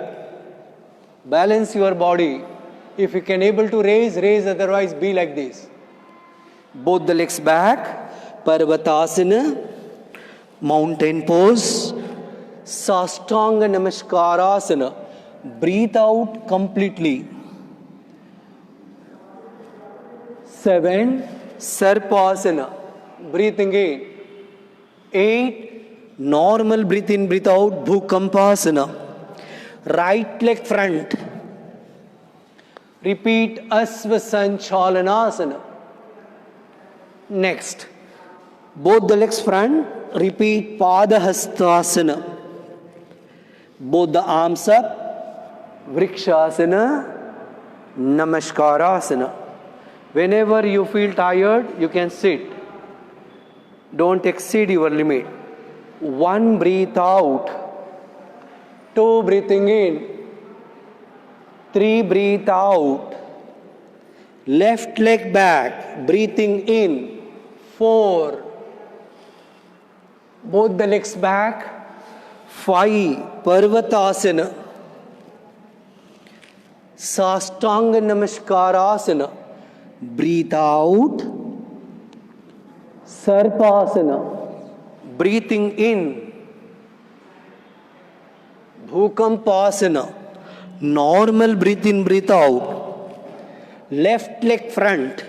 Balance your body. If you can able to raise, raise, otherwise be like this. Both the legs back. Parvatasana. Mountain pose. Sastanga Namaskarasana. Breathe out completely. 7 Sarpasana. breathing in. 8, normal breath in, breath out, Bhukampasana. Right leg front. Repeat Asvasanchalanasana. Next, both the legs front, repeat Padahastasana. Both the arms up, Vrikshasana, Namaskara. Whenever you feel tired, you can sit. Don't exceed your limit. 1, breathe out. 2, breathing in. 3, breathe out. Left leg back, breathing in. 4, both the legs back. 5, Parvatasana. Sastanga Namaskara. Breathe out. Sarpasana. Breathing in. Bhukampasana. Normal breathe in, breathe out. Left leg front.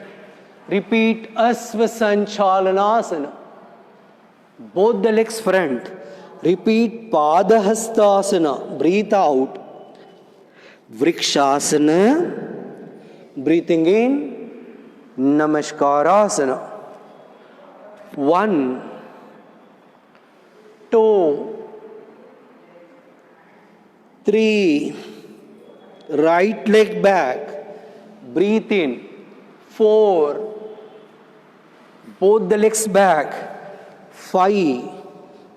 Repeat Asvasanchalanasana. Both the legs front. Repeat Padahastasana. Breathe out. Vrikshasana. Breathing in. Namaskarasana. 1, 2, 3. Right leg back. Breathe in. 4, both the legs back. 5,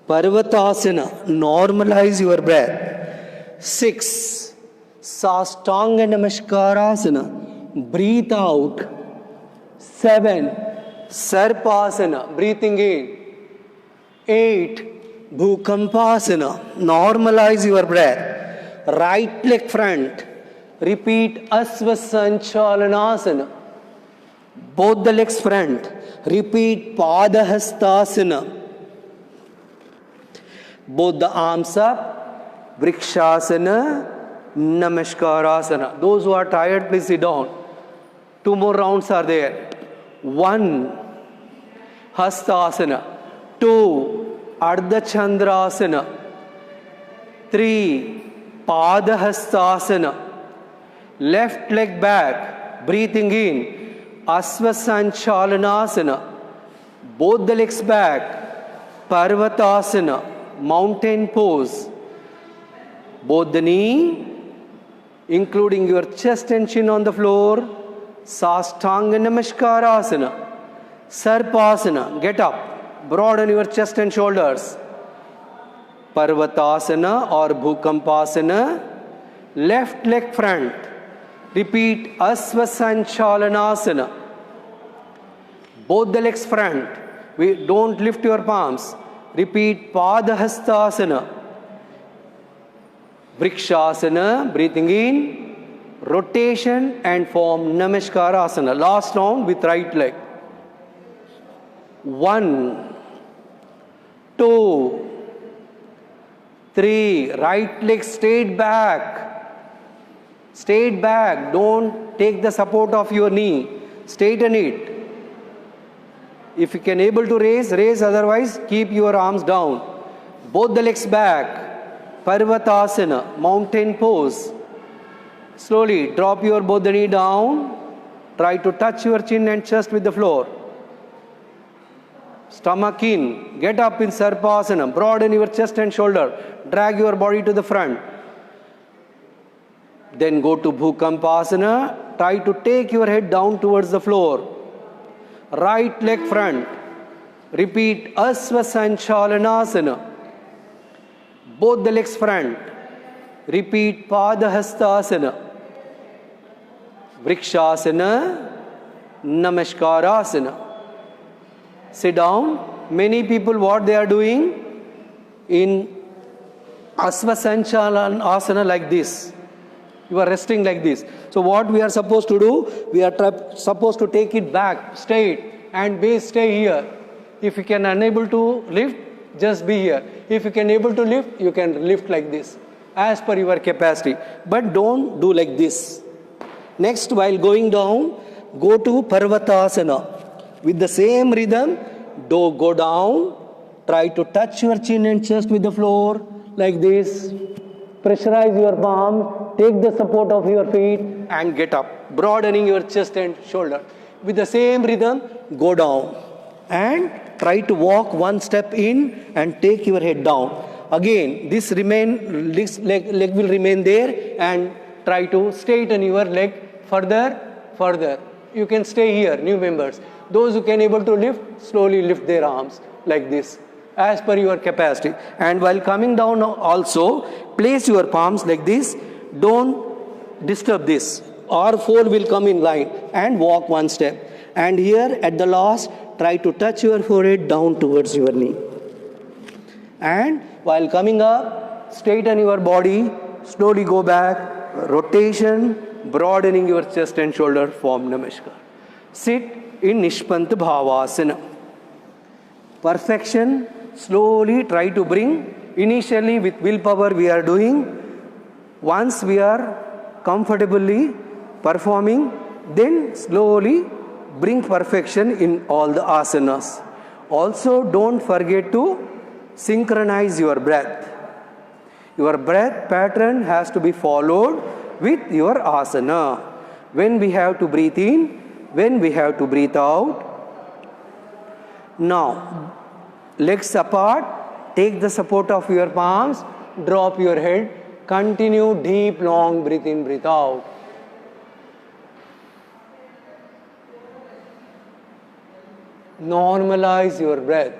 Parvatasana. Normalize your breath. 6, Sastanga Namaskara. Breathe out. 7, Sarpasana. Breathing in. 8, Bhukampasana. Normalize your breath. Right leg front. Repeat Asvasanchalanasana. Both the legs front. Repeat Padahastasana. Both the arms up. Vrikshasana. Namaskarasana. Those who are tired, please sit down. 2 more rounds are there. 1, Hastasana. 2, Ardha Chandrasana. 3, Padahastasana. Left leg back, breathing in, Asvasanchalanasana. Both the legs back, Parvatasana, mountain pose. Both the knee, including your chest and chin on the floor, Sastanga Namaskara. Sarpasana, get up, broaden your chest and shoulders. Parvatasana or Bhukampasana, left leg front. Repeat Asvasanchalanasana. Both the legs front. We don't lift your palms. Repeat Padahastasana. Vrikshasana, breathing in, rotation and form Namaskarasana. Last round with right leg. 1, 2, 3. Right leg straight back. Straight back. Don't take the support of your knee. Straighten it. If you can able to raise, raise. Otherwise, keep your arms down. Both the legs back. Parvatasana, mountain pose. Slowly drop your both the knee down. Try to touch your chin and chest with the floor. Stomach in. Get up in Sarpasana. Broaden your chest and shoulder. Drag your body to the front. Then go to Bhukampasana. Try to take your head down towards the floor. Right leg front. Repeat Asvasanchalanasana. Both the legs front. Repeat Padahastasana. Vrikshasana. Namaskarasana. Sit down. Many people, what they are doing in Asvasanchalanasana like this. You are resting like this. So what we are supposed to do? We are supposed to take it back straight and base stay here. If you can unable to lift, just be here. If you can able to lift, you can lift like this as per your capacity. But don't do like this. Next, while going down, go to Parvatasana. With the same rhythm, Do go down. Try to touch your chin and chest with the floor like this. Pressurize your palms. Take the support of your feet and get up, broadening your chest and shoulder. With the same rhythm, go down and try to walk one step in and take your head down. Again, this leg will remain there, and try to straighten your leg further. You can stay here, new members. Those who can able to lift, slowly lift their arms like this as per your capacity. And while coming down also, place your palms like this. Don't disturb this. All four will come in line and walk one step. And here at the last, try to touch your forehead down towards your knee. And while coming up, straighten your body, slowly go back, rotation, broadening your chest and shoulder, form Namaskar. Sit in Nishpant Bhavasana. Perfection, slowly try to bring. Initially with willpower we are doing. Once we are comfortably performing, then slowly bring perfection in all the asanas. Also, don't forget to synchronize your breath. Your breath pattern has to be followed with your asana. When we have to breathe in, when we have to breathe out. Now, legs apart, take the support of your palms, drop your head, continue deep, long breath in, breathe out. Normalize your breath.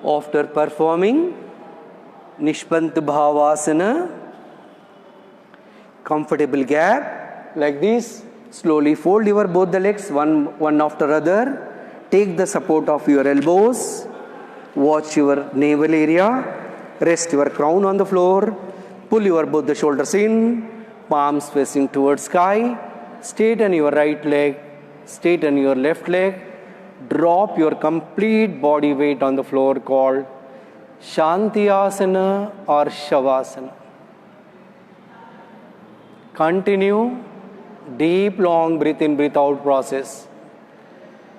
After performing Nishpant Bhavasana, comfortable gap like this, slowly fold your both the legs one after other. Take the support of your elbows. Watch your navel area. Rest your crown on the floor. Pull your both the shoulders in. Palms facing towards sky. Straighten your right leg. Straighten your left leg. Drop your complete body weight on the floor, called Shantyasana or Shavasana. Continue deep, long breath in, breath out process.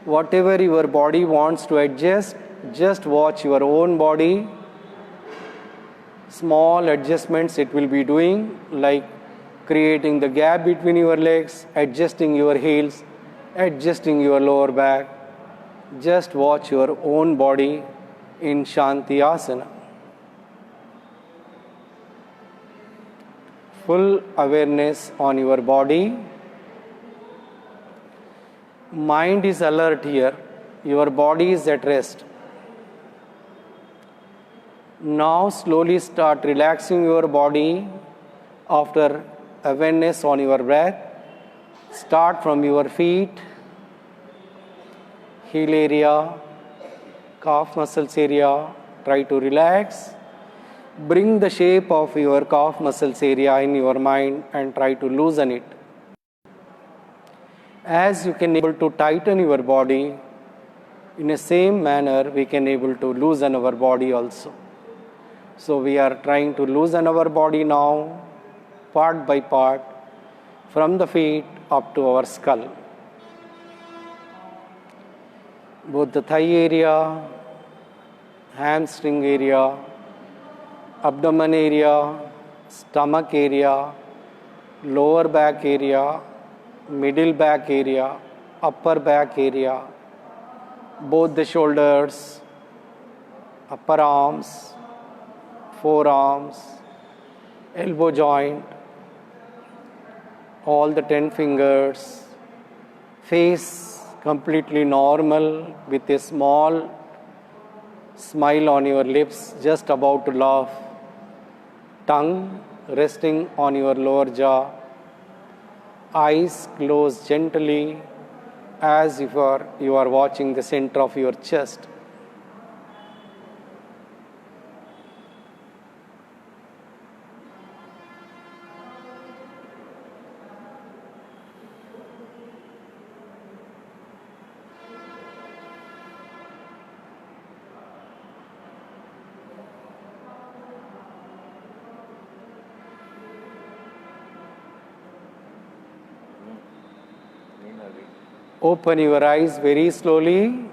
Whatever your body wants to adjust, just watch your own body. Small adjustments it will be doing, like creating the gap between your legs, adjusting your heels, adjusting your lower back. Just watch your own body in Shantyasana. Full awareness on your body. Mind is alert here. Your body is at rest. Now slowly start relaxing your body after awareness on your breath. Start from your feet, heel area, calf muscles area. Try to relax. Bring the shape of your calf muscles area in your mind and try to loosen it. As you can able to tighten your body, in the same manner we can able to loosen our body also. So we are trying to loosen our body now, part by part, from the feet up to our skull. Both the thigh area, hamstring area, abdomen area, stomach area, lower back area, middle back area, upper back area, both the shoulders, upper arms, forearms, elbow joint, all the 10 fingers, face completely normal with a small smile on your lips, just about to laugh, tongue resting on your lower jaw, eyes closed gently as if you are watching the center of your chest. Open your eyes very slowly.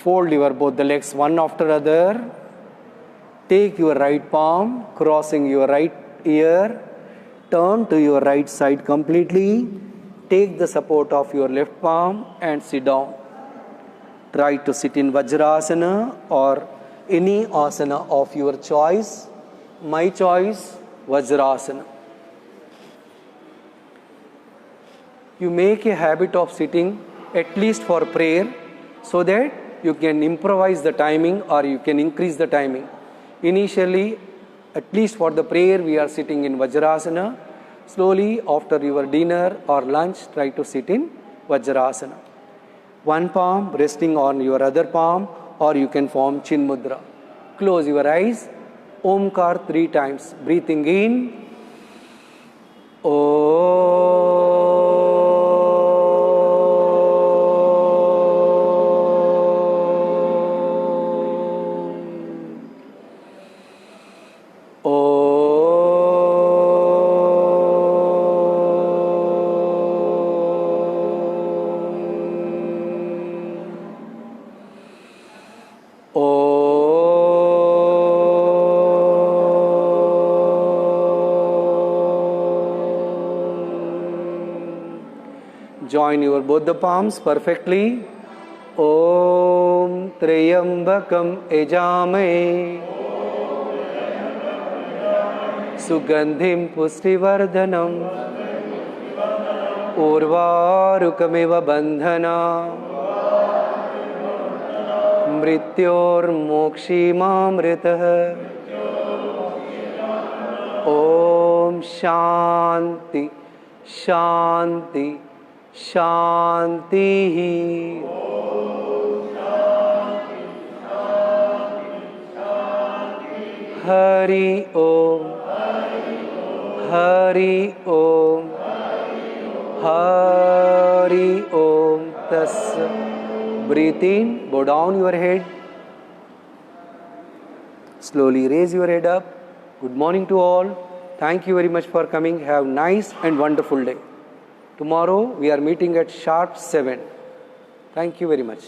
Fold your both the legs one after other. Take your right palm, crossing your right ear. Turn to your right side completely. Take the support of your left palm and sit down. Try to sit in Vajrasana or any asana of your choice. My choice, Vajrasana. You make a habit of sitting at least for prayer so that you can improvise the timing or you can increase the timing. Initially, at least for the prayer, we are sitting in Vajrasana. Slowly, after your dinner or lunch, try to sit in Vajrasana. One palm resting on your other palm, or you can form Chin Mudra. Close your eyes. Omkar 3 times. Breathing in. Om. Join your both the palms perfectly. Om Trayambakam Ejame Sugandhim Pustivardhanam Urvarukamiva Bandhana Mrityor Mokshimamritah. Om Shanti Shanti Shanti. Hari Om. Hari Om. Hari Om. Tassat. Breathe in. Bow down your head. Slowly raise your head up. Good morning to all. Thank you very much for coming. Have a nice and wonderful day. Tomorrow we are meeting at sharp 7. Thank you very much.